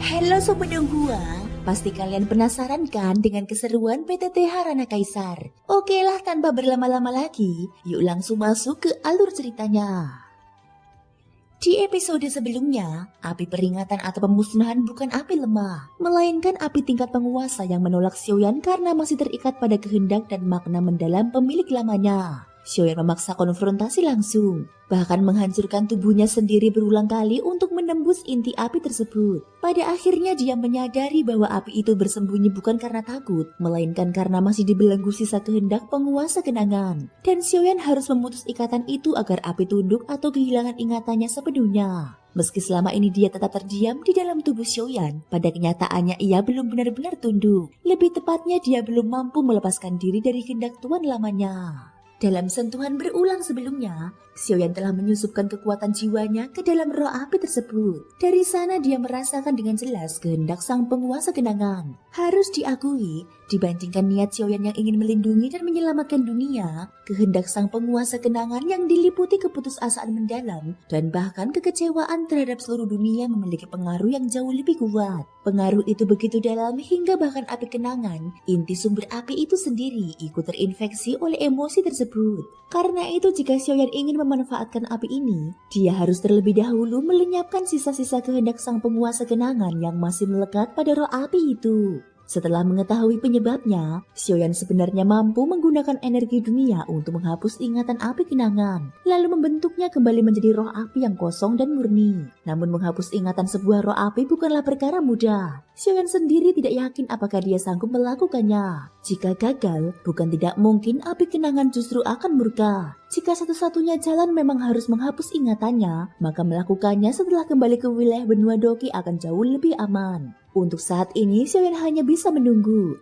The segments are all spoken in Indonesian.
Halo Sobat Donghua, pasti kalian penasaran kan dengan keseruan PTT Harana Kaisar? Oke lah, tanpa berlama-lama lagi, yuk langsung masuk ke alur ceritanya. Di episode sebelumnya, api peringatan atau pemusnahan bukan api lemah, melainkan api tingkat penguasa yang menolak Xiaoyan karena masih terikat pada kehendak dan makna mendalam pemilik lamanya. Xiaoyan memaksa konfrontasi langsung, bahkan menghancurkan tubuhnya sendiri berulang kali untuk menembus inti api tersebut. Pada akhirnya dia menyadari bahwa api itu bersembunyi bukan karena takut, melainkan karena masih dibelenggu sisa kehendak penguasa kenangan. Dan Xiaoyan harus memutus ikatan itu agar api tunduk atau kehilangan ingatannya sepenuhnya. Meski selama ini dia tetap terdiam di dalam tubuh Xiaoyan, pada kenyataannya ia belum benar-benar tunduk. Lebih tepatnya dia belum mampu melepaskan diri dari kehendak tuan lamanya. Dalam sentuhan berulang sebelumnya, Xiaoyan telah menyusupkan kekuatan jiwanya ke dalam roh api tersebut. Dari sana dia merasakan dengan jelas kehendak sang penguasa kenangan. Harus diakui, dibandingkan niat Xiaoyan yang ingin melindungi dan menyelamatkan dunia, kehendak sang penguasa kenangan yang diliputi keputusasaan mendalam dan bahkan kekecewaan terhadap seluruh dunia memiliki pengaruh yang jauh lebih kuat. Pengaruh itu begitu dalam hingga bahkan api kenangan, inti sumber api itu sendiri, ikut terinfeksi oleh emosi tersebut. Karena itu jika Xiaoyan ingin memanfaatkan api ini, dia harus terlebih dahulu melenyapkan sisa-sisa kehendak sang penguasa kenangan yang masih melekat pada roh api itu. Setelah mengetahui penyebabnya, Xiaoyan sebenarnya mampu menggunakan energi dunia untuk menghapus ingatan api kenangan, lalu membentuknya kembali menjadi roh api yang kosong dan murni. Namun menghapus ingatan sebuah roh api bukanlah perkara mudah. Xiaoyan sendiri tidak yakin apakah dia sanggup melakukannya. Jika gagal, bukan tidak mungkin api kenangan justru akan murka. Jika satu-satunya jalan memang harus menghapus ingatannya, maka melakukannya setelah kembali ke wilayah benua Doki akan jauh lebih aman. Untuk saat ini, Xiaoyan hanya bisa menunggu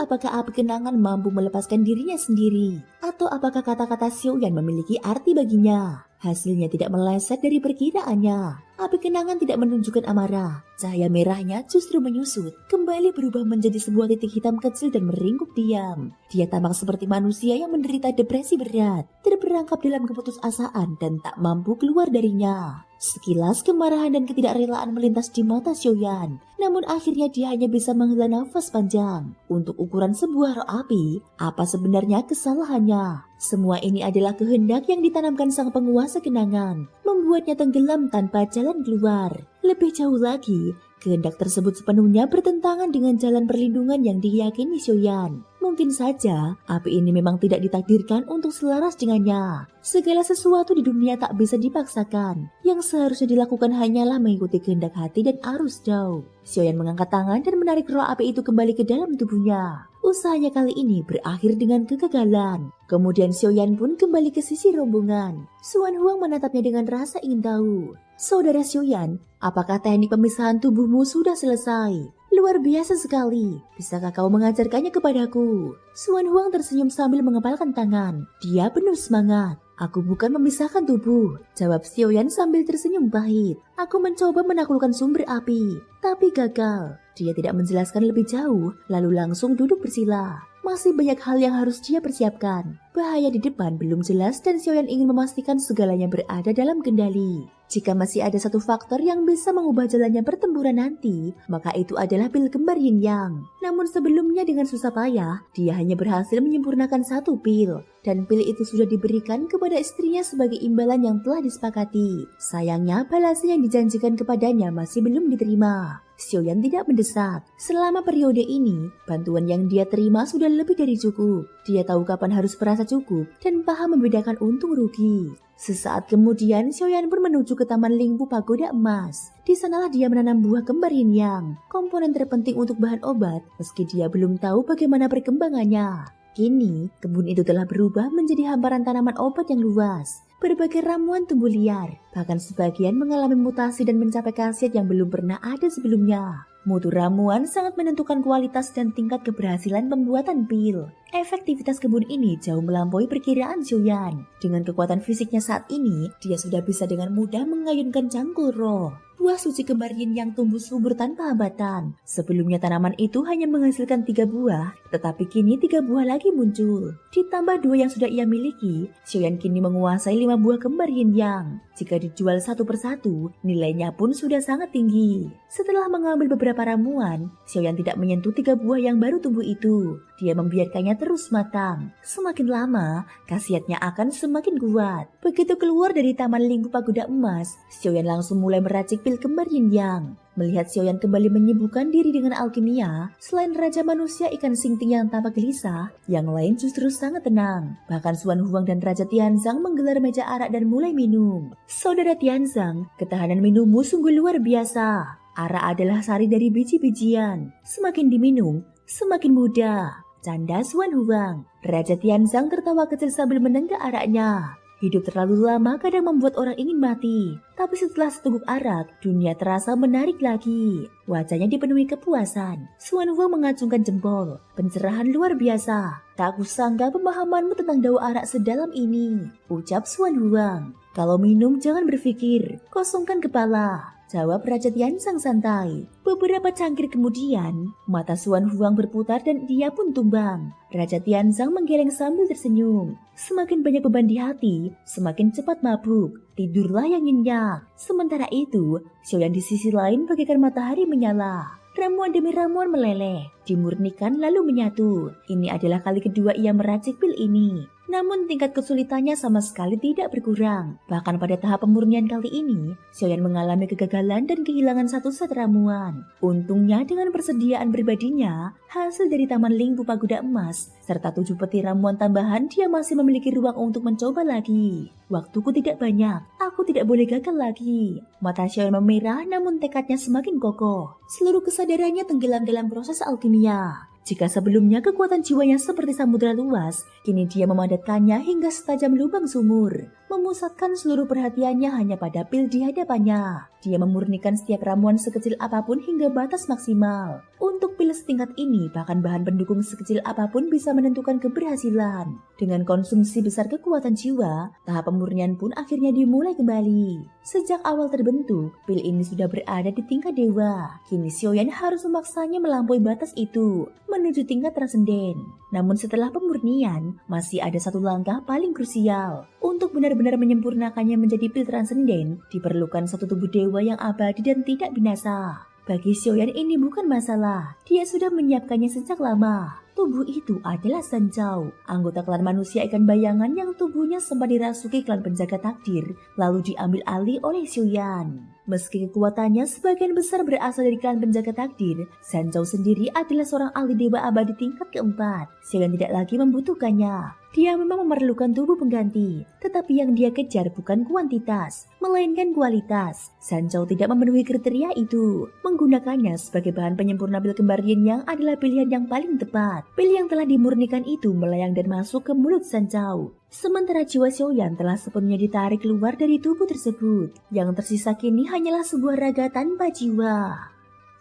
apakah api kenangan mampu melepaskan dirinya sendiri, atau apakah kata-kata Xiaoyan memiliki arti baginya. Hasilnya tidak meleset dari perkiraannya. Api kenangan tidak menunjukkan amarah. Cahaya merahnya justru menyusut, kembali berubah menjadi sebuah titik hitam kecil dan meringkuk diam. Dia tampak seperti manusia yang menderita depresi berat, terperangkap dalam keputusasaan dan tak mampu keluar darinya. Sekilas kemarahan dan ketidakrelaan melintas di mata Xiaoyan. Namun akhirnya dia hanya bisa menghela nafas panjang. Untuk ukuran sebuah roh api, apa sebenarnya kesalahannya? Semua ini adalah kehendak yang ditanamkan sang penguasa kenangan, membuatnya tenggelam tanpa jalan keluar. Lebih jauh lagi, kehendak tersebut sepenuhnya bertentangan dengan jalan perlindungan yang diyakini Xiaoyan. Mungkin saja api ini memang tidak ditakdirkan untuk selaras dengannya. Segala sesuatu di dunia tak bisa dipaksakan. Yang seharusnya dilakukan hanyalah mengikuti kehendak hati dan arus Dao. Xiaoyan mengangkat tangan dan menarik roh api itu kembali ke dalam tubuhnya. Usahanya kali ini berakhir dengan kegagalan. Kemudian Xiaoyan pun kembali ke sisi rombongan. Xuan Huang menatapnya dengan rasa ingin tahu. Saudara Xiaoyan, apakah teknik pemisahan tubuhmu sudah selesai? Luar biasa sekali. Bisakah kau mengajarkannya kepadaku? Xuan Huang tersenyum sambil mengepalkan tangan. Dia penuh semangat. Aku bukan memisahkan tubuh, jawab Xiaoyan sambil tersenyum pahit. Aku mencoba menaklukkan sumber api, tapi gagal. Dia tidak menjelaskan lebih jauh, lalu langsung duduk bersila. Masih banyak hal yang harus dia persiapkan. Bahaya di depan belum jelas dan Xiaoyan ingin memastikan segalanya berada dalam kendali. Jika masih ada satu faktor yang bisa mengubah jalannya pertempuran nanti, maka itu adalah pil kembar Yin Yang. Namun sebelumnya dengan susah payah, dia hanya berhasil menyempurnakan satu pil. Dan pil itu sudah diberikan kepada istrinya sebagai imbalan yang telah disepakati. Sayangnya balasnya yang dijanjikan kepadanya masih belum diterima. Xiaoyan tidak mendesak. Selama periode ini, bantuan yang dia terima sudah lebih dari cukup. Dia tahu kapan harus merasa cukup dan paham membedakan untung rugi. Sesaat kemudian, Xiaoyan pun menuju ke Taman Lingpu Pagoda Emas. Di sanalah dia menanam buah kembar Yin Yang, komponen terpenting untuk bahan obat, meski dia belum tahu bagaimana perkembangannya. Kini, kebun itu telah berubah menjadi hamparan tanaman obat yang luas. Berbagai ramuan tumbuh liar, bahkan sebagian mengalami mutasi dan mencapai khasiat yang belum pernah ada sebelumnya. Mutu ramuan sangat menentukan kualitas dan tingkat keberhasilan pembuatan pil. Efektivitas kebun ini jauh melampaui perkiraan Xiaoyan. Dengan kekuatan fisiknya saat ini, dia sudah bisa dengan mudah mengayunkan cangkul roh. buah suci kembar yin yang tumbuh subur tanpa hambatan. Sebelumnya tanaman itu hanya menghasilkan 3 buah, tetapi kini 3 buah lagi muncul. Ditambah 2 yang sudah ia miliki, Xiaoyan kini menguasai 5 buah kembar yin yang. Jika dijual satu persatu, nilainya pun sudah sangat tinggi. Setelah mengambil beberapa ramuan, Xiaoyan tidak menyentuh 3 buah yang baru tumbuh itu. Dia membiarkannya terus matang. Semakin lama, khasiatnya akan semakin kuat. Begitu keluar dari Taman Lingkup Pagoda Emas, Xiaoyan langsung mulai meracik pil kembar yin yang. Melihat Xiaoyan kembali menyibukkan diri dengan alkimia, selain Raja Manusia Ikan Xingting yang tampak gelisah, yang lain justru sangat tenang. Bahkan Xuan Huang dan Raja Tianzang menggelar meja arak dan mulai minum. Saudara Tianzang, ketahanan minummu sungguh luar biasa. Arak adalah sari dari biji-bijian. Semakin diminum, semakin mudah. Canda Xuan Huang. Raja Tianzang tertawa kecil sambil menenggak araknya. Hidup terlalu lama kadang membuat orang ingin mati. Tapi setelah seteguk arak, dunia terasa menarik lagi. Wajahnya dipenuhi kepuasan. Xuan Huang mengacungkan jempol. Pencerahan luar biasa. Tak kusangka pemahamanmu tentang daun arak sedalam ini, ucap Xuan Huang. Kalau minum jangan berpikir, kosongkan kepala, jawab Raja Tianzang santai. Beberapa cangkir kemudian, mata Xuan Huang berputar dan dia pun tumbang. Raja Tianzang menggeleng sambil tersenyum. Semakin banyak beban di hati, semakin cepat mabuk. Tidurlah yang nyenyak. Sementara itu, Xiaoyan di sisi lain bagaikan matahari menyala. Ramuan demi ramuan meleleh, dimurnikan lalu menyatu. Ini adalah kali kedua ia meracik pil ini. Namun tingkat kesulitannya sama sekali tidak berkurang. Bahkan pada tahap pemurnian kali ini, Xiaoyan mengalami kegagalan dan kehilangan satu set ramuan. Untungnya dengan persediaan pribadinya, hasil dari Taman Lingkup Pagoda Emas, serta 7 peti ramuan tambahan, dia masih memiliki ruang untuk mencoba lagi. Waktuku tidak banyak, aku tidak boleh gagal lagi. Mata Xiaoyan memerah namun tekadnya semakin kokoh. Seluruh kesadarannya tenggelam dalam proses alkimia. Jika sebelumnya kekuatan jiwanya seperti samudera luas, kini dia memadatkannya hingga setajam lubang sumur. Memusatkan seluruh perhatiannya hanya pada pil di hadapannya. Dia memurnikan setiap ramuan sekecil apapun hingga batas maksimal. Untuk pil setingkat ini, bahkan bahan pendukung sekecil apapun bisa menentukan keberhasilan. Dengan konsumsi besar kekuatan jiwa, tahap pemurnian pun akhirnya dimulai kembali. Sejak awal terbentuk, pil ini sudah berada di tingkat dewa. Kini Xiaoyan harus memaksanya melampaui batas itu, menuju tingkat transenden. Namun setelah pemurnian, masih ada satu langkah paling krusial. Untuk benar-benar menyempurnakannya menjadi pil transenden, diperlukan satu tubuh dewa yang abadi dan tidak binasa. Bagi Xiaoyan ini bukan masalah, dia sudah menyiapkannya sejak lama. Tubuh itu adalah Shan Zhao, anggota klan manusia ikan bayangan yang tubuhnya sempat dirasuki klan penjaga takdir, lalu diambil alih oleh Xiaoyan. Meski kekuatannya sebagian besar berasal dari klan penjaga takdir, Shan Zhao sendiri adalah seorang ahli dewa abadi tingkat keempat. Xiaoyan tidak lagi membutuhkannya. Dia memang memerlukan tubuh pengganti, tetapi yang dia kejar bukan kuantitas, melainkan kualitas. Shan Zhao tidak memenuhi kriteria itu. Menggunakannya sebagai bahan penyempurna pil kembar yin yang adalah pilihan yang paling tepat. Pil yang telah dimurnikan itu melayang dan masuk ke mulut Shan Zhao. Sementara jiwa Xiaoyan telah sepenuhnya ditarik keluar dari tubuh tersebut. Yang tersisa kini hanyalah sebuah raga tanpa jiwa.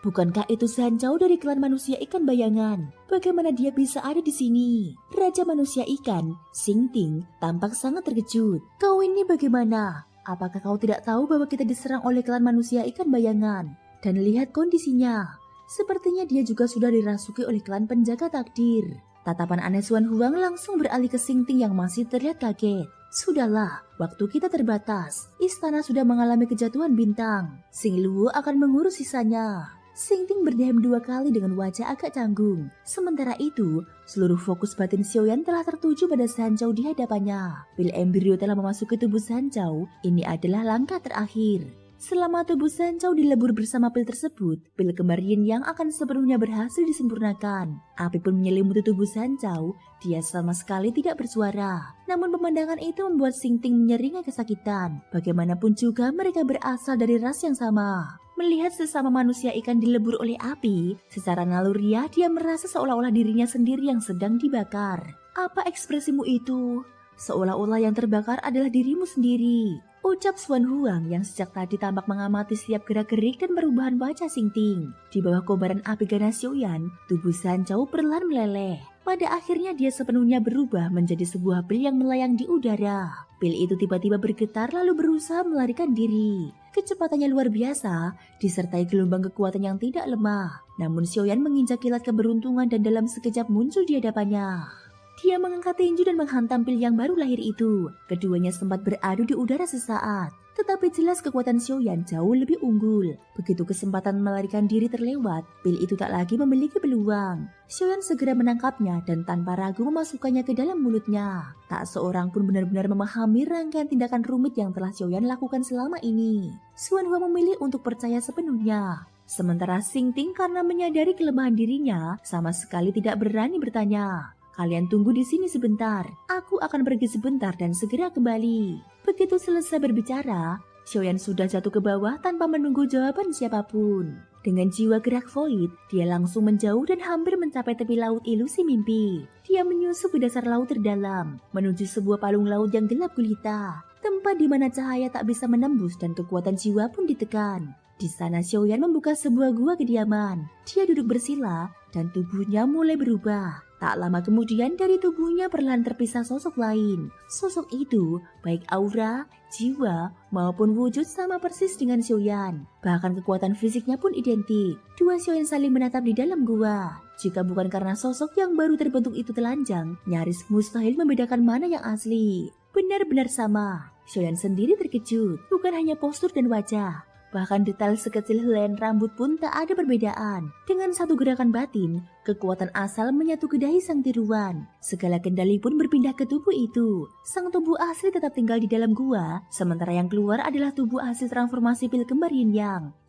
Bukankah itu Shan Zhao dari klan manusia ikan bayangan? Bagaimana dia bisa ada di sini? Raja manusia ikan, Xingting, tampak sangat terkejut. Kau ini bagaimana? Apakah kau tidak tahu bahwa kita diserang oleh klan manusia ikan bayangan? Dan lihat kondisinya. Sepertinya dia juga sudah dirasuki oleh klan penjaga takdir. Tatapan aneh Xuan Huang langsung beralih ke Xingting yang masih terlihat kaget. Sudahlah, waktu kita terbatas. Istana sudah mengalami kejatuhan bintang. Xing Luo akan mengurus sisanya. Xingting berdiam 2 kali dengan wajah agak canggung. Sementara itu, seluruh fokus batin Xiaoyan telah tertuju pada Shan Zhao di hadapannya. Pil embrio telah memasuki tubuh Shan Zhao. Ini adalah langkah terakhir. Selama tubuh Shan Zhao dilebur bersama pil tersebut, pil kembar yin yang akan sepenuhnya berhasil disempurnakan. Api pun menyelimuti tubuh Shan Zhao, dia sama sekali tidak bersuara. Namun pemandangan itu membuat Xingting menyeringai kesakitan. Bagaimanapun juga mereka berasal dari ras yang sama. Melihat sesama manusia ikan dilebur oleh api, secara naluriah dia merasa seolah-olah dirinya sendiri yang sedang dibakar. Apa ekspresimu itu? Seolah-olah yang terbakar adalah dirimu sendiri, ucap Xuan Huang yang sejak tadi tampak mengamati setiap gerak-gerik dan perubahan wajah Xingting. Di bawah kobaran api ganas Xiaoyan, tubuh Shan Zhao perlahan meleleh. Pada akhirnya dia sepenuhnya berubah menjadi sebuah pil yang melayang di udara. Pil Pil itu tiba-tiba bergetar lalu berusaha melarikan diri. Kecepatannya luar biasa, disertai gelombang kekuatan yang tidak lemah. Namun Xiaoyan menginjak kilat keberuntungan dan dalam sekejap muncul di hadapannya. Dia mengangkat tinju dan menghantam pil yang baru lahir itu. Keduanya sempat beradu di udara sesaat. Tetapi jelas kekuatan Xiaoyan jauh lebih unggul. Begitu kesempatan melarikan diri terlewat, pil itu tak lagi memiliki peluang. Xiaoyan segera menangkapnya dan tanpa ragu memasukkannya ke dalam mulutnya. Tak seorang pun benar-benar memahami rangkaian tindakan rumit yang telah Xiaoyan lakukan selama ini. Xuanhua memilih untuk percaya sepenuhnya. Sementara Xing Ting karena menyadari kelemahan dirinya, sama sekali tidak berani bertanya. Kalian tunggu di sini sebentar, aku akan pergi sebentar dan segera kembali. Begitu selesai berbicara, Xiaoyan sudah jatuh ke bawah tanpa menunggu jawaban siapapun. Dengan jiwa gerak void, dia langsung menjauh dan hampir mencapai tepi laut ilusi mimpi. Dia menyusup ke dasar laut terdalam, menuju sebuah palung laut yang gelap gulita, tempat di mana cahaya tak bisa menembus dan kekuatan jiwa pun ditekan. Di sana Xiaoyan membuka sebuah gua kediaman. Dia duduk bersila dan tubuhnya mulai berubah. Tak lama kemudian dari tubuhnya perlahan terpisah sosok lain. Sosok itu baik aura, jiwa maupun wujud sama persis dengan Xiaoyan. Bahkan kekuatan fisiknya pun identik. Dua Xiaoyan saling menatap di dalam gua. Jika bukan karena sosok yang baru terbentuk itu telanjang, nyaris mustahil membedakan mana yang asli. Benar-benar sama. Xiaoyan sendiri terkejut, bukan hanya postur dan wajah. Bahkan detail sekecil helaian rambut pun tak ada perbedaan. Dengan satu gerakan batin, kekuatan asal menyatu ke dahi sang tiruan. Segala kendali pun berpindah ke tubuh itu. Sang tubuh asli tetap tinggal di dalam gua, sementara yang keluar adalah tubuh hasil transformasi pil kembar Yin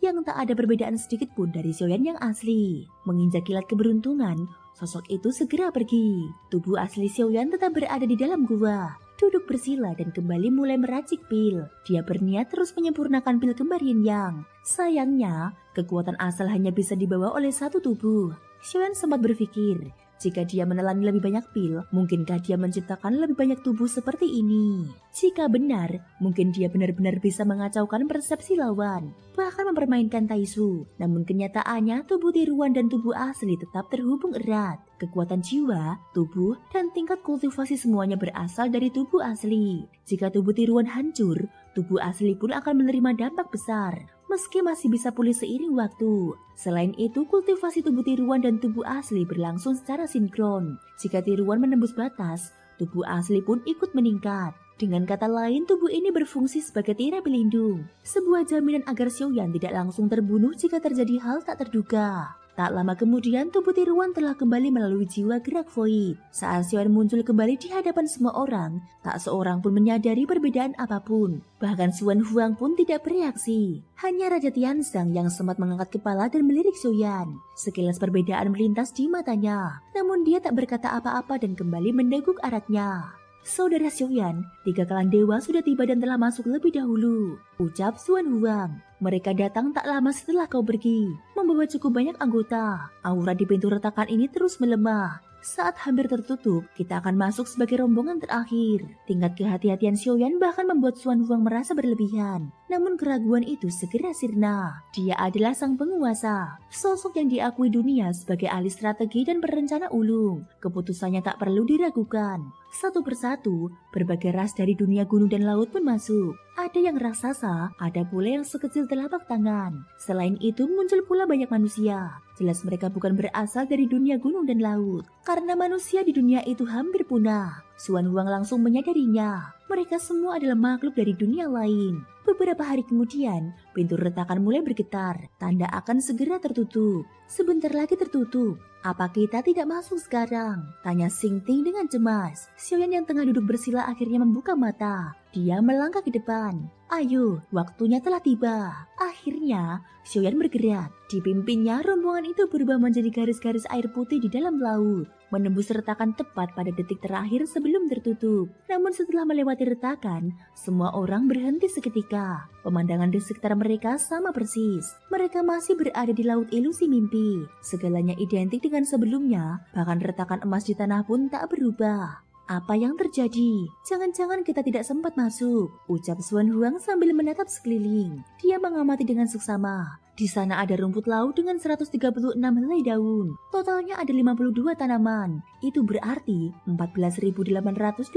Yang tak ada perbedaan sedikit pun dari Xiaoyan yang asli. Menginjak kilat keberuntungan, sosok itu segera pergi. Tubuh asli Xiaoyan tetap berada di dalam gua, duduk bersila dan kembali mulai meracik pil. Dia berniat terus menyempurnakan pil kembar Yin Yang. Sayangnya, kekuatan asal hanya bisa dibawa oleh satu tubuh. Xiaoyan sempat berpikir, jika dia menelan lebih banyak pil, mungkinkah dia menciptakan lebih banyak tubuh seperti ini? Jika benar, mungkin dia benar-benar bisa mengacaukan persepsi lawan, bahkan mempermainkan Taisu. Namun kenyataannya, tubuh tiruan dan tubuh asli tetap terhubung erat. Kekuatan jiwa, tubuh, dan tingkat kultivasi semuanya berasal dari tubuh asli. Jika tubuh tiruan hancur, tubuh asli pun akan menerima dampak besar, meski masih bisa pulih seiring waktu. Selain itu, kultivasi tubuh tiruan dan tubuh asli berlangsung secara sinkron. Jika tiruan menembus batas, tubuh asli pun ikut meningkat. Dengan kata lain, tubuh ini berfungsi sebagai tirai pelindung, sebuah jaminan agar Xiaoyan tidak langsung terbunuh jika terjadi hal tak terduga. Tak lama kemudian, tubuh tiruan telah kembali melalui jiwa gerak void. Saat Xiaoyan muncul kembali di hadapan semua orang, tak seorang pun menyadari perbedaan apapun. Bahkan Xuan Huang pun tidak bereaksi. Hanya Raja Tianzang yang sempat mengangkat kepala dan melirik Xiaoyan. Sekilas perbedaan melintas di matanya, namun dia tak berkata apa-apa dan kembali mendeguk eratnya. Saudara Xiaoyan, 3 kalan dewa sudah tiba dan telah masuk lebih dahulu, ucap Xuan Huang. Mereka datang tak lama setelah kau pergi, membawa cukup banyak anggota. Aura di pintu retakan ini terus melemah. Saat hampir tertutup, kita akan masuk sebagai rombongan terakhir. Tingkat kehati-hatian Xiaoyan bahkan membuat Xuan Huang merasa berlebihan. Namun keraguan itu segera sirna. Dia adalah sang penguasa, sosok yang diakui dunia sebagai ahli strategi dan perencana ulung. Keputusannya tak perlu diragukan. Satu persatu, berbagai ras dari dunia gunung dan laut pun masuk. Ada yang raksasa, ada pula yang sekecil telapak tangan. Selain itu muncul pula banyak manusia. Jelas mereka bukan berasal dari dunia gunung dan laut, karena manusia di dunia itu hampir punah. Xuan Huang langsung menyadarinya. Mereka semua adalah makhluk dari dunia lain. Beberapa hari kemudian, pintu retakan mulai bergetar. Tanda akan segera tertutup. Sebentar lagi tertutup. Apa kita tidak masuk sekarang? Tanya Xing Ting dengan cemas. Xiaoyan yang tengah duduk bersila akhirnya membuka mata. Dia melangkah ke depan. Ayo, waktunya telah tiba. Akhirnya, Xiaoyan bergerak. Dipimpinnya, rombongan itu berubah menjadi garis-garis air putih di dalam laut, menembus retakan tepat pada detik terakhir sebelum tertutup. Namun setelah melewati retakan, semua orang berhenti seketika. Pemandangan di sekitar mereka sama persis. Mereka masih berada di laut ilusi mimpi. Segalanya identik dengan sebelumnya, bahkan retakan emas di tanah pun tak berubah. Apa yang terjadi? Jangan-jangan kita tidak sempat masuk, ucap Xuan Huang sambil menatap sekeliling. Dia mengamati dengan seksama. Di sana ada rumput laut dengan 136 helai daun. Totalnya ada 52 tanaman. Itu berarti 14.888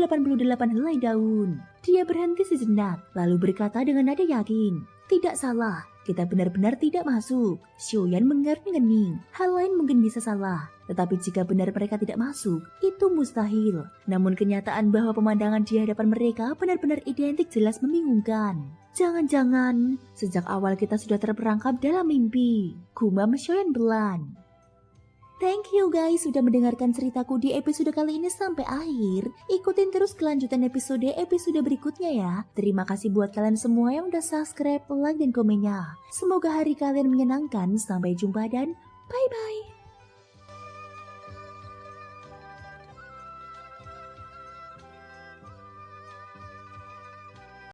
helai daun. Dia berhenti sejenak, lalu berkata dengan nada yakin, "Tidak salah, kita benar-benar tidak masuk." Xiaoyan mengernyit-ngernyit. Hal lain mungkin bisa salah, tetapi jika benar mereka tidak masuk, itu mustahil. Namun kenyataan bahwa pemandangan di hadapan mereka benar-benar identik jelas membingungkan. Jangan-jangan sejak awal kita sudah terperangkap dalam mimpi, gumam Xiaoyan pelan. Thank you guys sudah mendengarkan ceritaku di episode kali ini sampai akhir. Ikutin terus kelanjutan episode berikutnya ya. Terima kasih buat kalian semua yang udah subscribe, like, dan komennya. Semoga hari kalian menyenangkan. Sampai jumpa dan bye-bye.